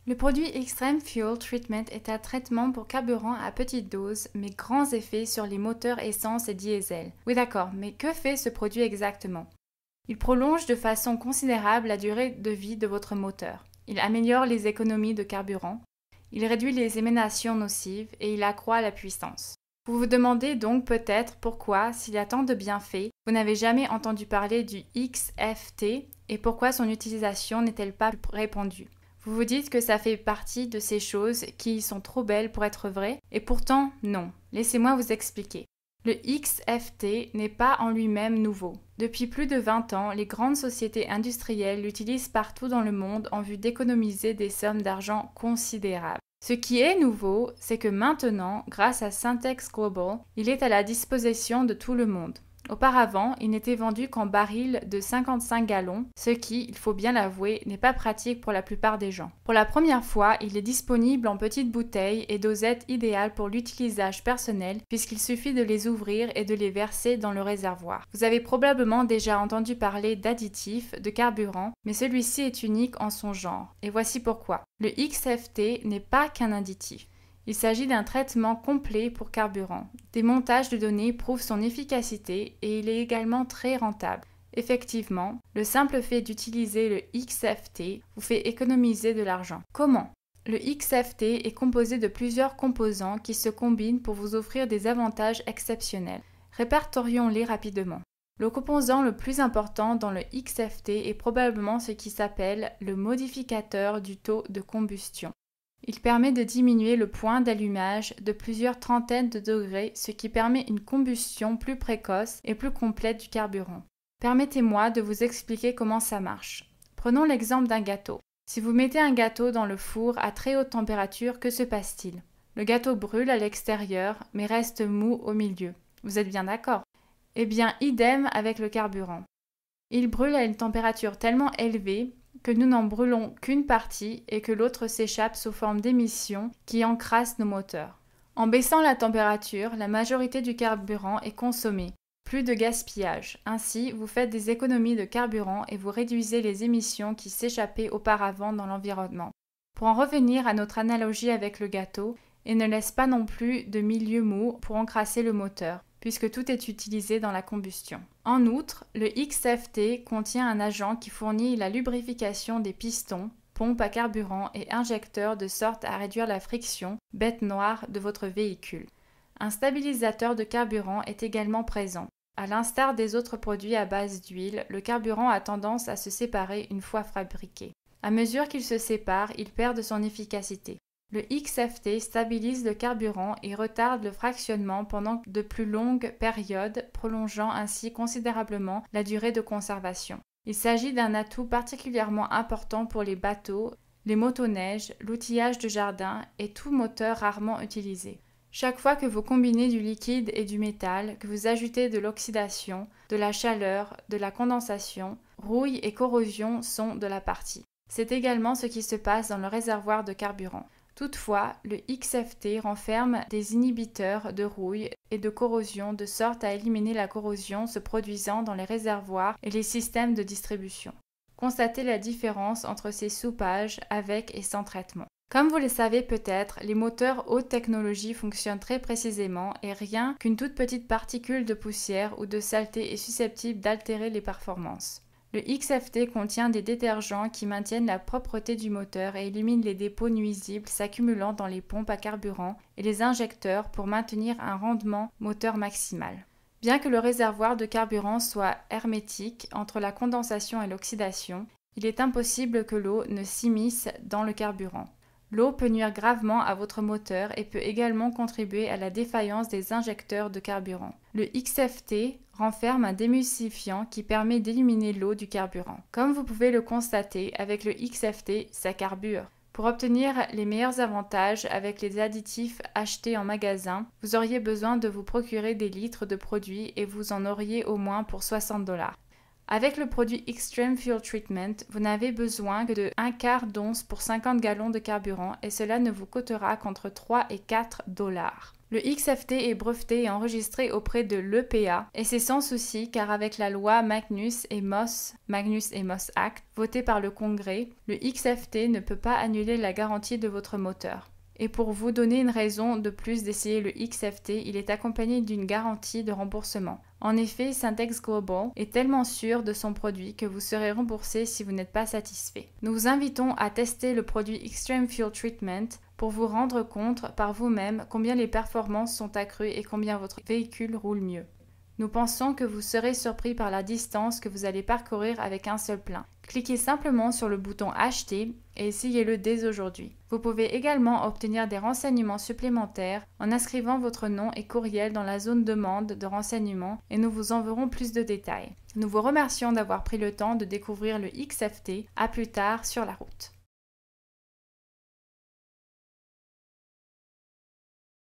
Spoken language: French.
Le produit Extreme Fuel Treatment est un traitement pour carburant à petite dose, mais grands effets sur les moteurs essence et diesel. Oui d'accord, mais que fait ce produit exactement? Il prolonge de façon considérable la durée de vie de votre moteur. Il améliore les économies de carburant. Il réduit les émanations nocives et il accroît la puissance. Vous vous demandez donc peut-être pourquoi, s'il y a tant de bienfaits, vous n'avez jamais entendu parler du XFT et pourquoi son utilisation n'est-elle pas répandue. Vous vous dites que ça fait partie de ces choses qui sont trop belles pour être vraies, et pourtant non. Laissez-moi vous expliquer. Le XFT n'est pas en lui-même nouveau. Depuis plus de 20 ans, les grandes sociétés industrielles l'utilisent partout dans le monde en vue d'économiser des sommes d'argent considérables. Ce qui est nouveau, c'est que maintenant, grâce à Syntex Global, il est à la disposition de tout le monde. Auparavant, il n'était vendu qu'en barils de 55 gallons, ce qui, il faut bien l'avouer, n'est pas pratique pour la plupart des gens. Pour la première fois, il est disponible en petites bouteilles et dosettes idéales pour l'utilisation personnel puisqu'il suffit de les ouvrir et de les verser dans le réservoir. Vous avez probablement déjà entendu parler d'additifs, de carburant, mais celui-ci est unique en son genre. Et voici pourquoi. Le XFT n'est pas qu'un additif. Il s'agit d'un traitement complet pour carburant. Des montages de données prouvent son efficacité et il est également très rentable. Effectivement, le simple fait d'utiliser le XFT vous fait économiser de l'argent. Comment? Le XFT est composé de plusieurs composants qui se combinent pour vous offrir des avantages exceptionnels. Répertorions-les rapidement. Le composant le plus important dans le XFT est probablement ce qui s'appelle le modificateur du taux de combustion. Il permet de diminuer le point d'allumage de plusieurs trentaines de degrés, ce qui permet une combustion plus précoce et plus complète du carburant. Permettez-moi de vous expliquer comment ça marche. Prenons l'exemple d'un gâteau. Si vous mettez un gâteau dans le four à très haute température, que se passe-t-il? Le gâteau brûle à l'extérieur, mais reste mou au milieu. Vous êtes bien d'accord? Eh bien, idem avec le carburant. Il brûle à une température tellement élevée que nous n'en brûlons qu'une partie et que l'autre s'échappe sous forme d'émissions qui encrassent nos moteurs. En baissant la température, la majorité du carburant est consommée. Plus de gaspillage. Ainsi, vous faites des économies de carburant et vous réduisez les émissions qui s'échappaient auparavant dans l'environnement. Pour en revenir à notre analogie avec le gâteau, il ne laisse pas non plus de milieu mou pour encrasser le moteur, puisque tout est utilisé dans la combustion. En outre, le XFT contient un agent qui fournit la lubrification des pistons, pompes à carburant et injecteurs de sorte à réduire la friction, bête noire, de votre véhicule. Un stabilisateur de carburant est également présent. À l'instar des autres produits à base d'huile, le carburant a tendance à se séparer une fois fabriqué. À mesure qu'il se sépare, il perd de son efficacité. Le XFT stabilise le carburant et retarde le fractionnement pendant de plus longues périodes, prolongeant ainsi considérablement la durée de conservation. Il s'agit d'un atout particulièrement important pour les bateaux, les motoneiges, l'outillage de jardin et tout moteur rarement utilisé. Chaque fois que vous combinez du liquide et du métal, que vous ajoutez de l'oxydation, de la chaleur, de la condensation, rouille et corrosion sont de la partie. C'est également ce qui se passe dans le réservoir de carburant. Toutefois, le XFT renferme des inhibiteurs de rouille et de corrosion de sorte à éliminer la corrosion se produisant dans les réservoirs et les systèmes de distribution. Constatez la différence entre ces soupages avec et sans traitement. Comme vous le savez peut-être, les moteurs haute technologie fonctionnent très précisément et rien qu'une toute petite particule de poussière ou de saleté est susceptible d'altérer les performances. Le XFT contient des détergents qui maintiennent la propreté du moteur et éliminent les dépôts nuisibles s'accumulant dans les pompes à carburant et les injecteurs pour maintenir un rendement moteur maximal. Bien que le réservoir de carburant soit hermétique entre la condensation et l'oxydation, il est impossible que l'eau ne s'immisce dans le carburant. L'eau peut nuire gravement à votre moteur et peut également contribuer à la défaillance des injecteurs de carburant. Le XFT renferme un démulsifiant qui permet d'éliminer l'eau du carburant. Comme vous pouvez le constater, avec le XFT, ça carbure. Pour obtenir les meilleurs avantages avec les additifs achetés en magasin, vous auriez besoin de vous procurer des litres de produits et vous en auriez au moins pour 60 $. Avec le produit Extreme Fuel Treatment, vous n'avez besoin que de 1/4 d'once pour 50 gallons de carburant et cela ne vous coûtera qu'entre 3 et 4 $. Le XFT est breveté et enregistré auprès de l'EPA et c'est sans souci car avec la loi Magnus et Moss Act votée par le Congrès, le XFT ne peut pas annuler la garantie de votre moteur. Et pour vous donner une raison de plus d'essayer le XFT, il est accompagné d'une garantie de remboursement. En effet, Syntex Global est tellement sûr de son produit que vous serez remboursé si vous n'êtes pas satisfait. Nous vous invitons à tester le produit Extreme Fuel Treatment pour vous rendre compte par vous-même combien les performances sont accrues et combien votre véhicule roule mieux. Nous pensons que vous serez surpris par la distance que vous allez parcourir avec un seul plein. Cliquez simplement sur le bouton Acheter et essayez-le dès aujourd'hui. Vous pouvez également obtenir des renseignements supplémentaires en inscrivant votre nom et courriel dans la zone demande de renseignements et nous vous enverrons plus de détails. Nous vous remercions d'avoir pris le temps de découvrir le XFT. À plus tard sur la route.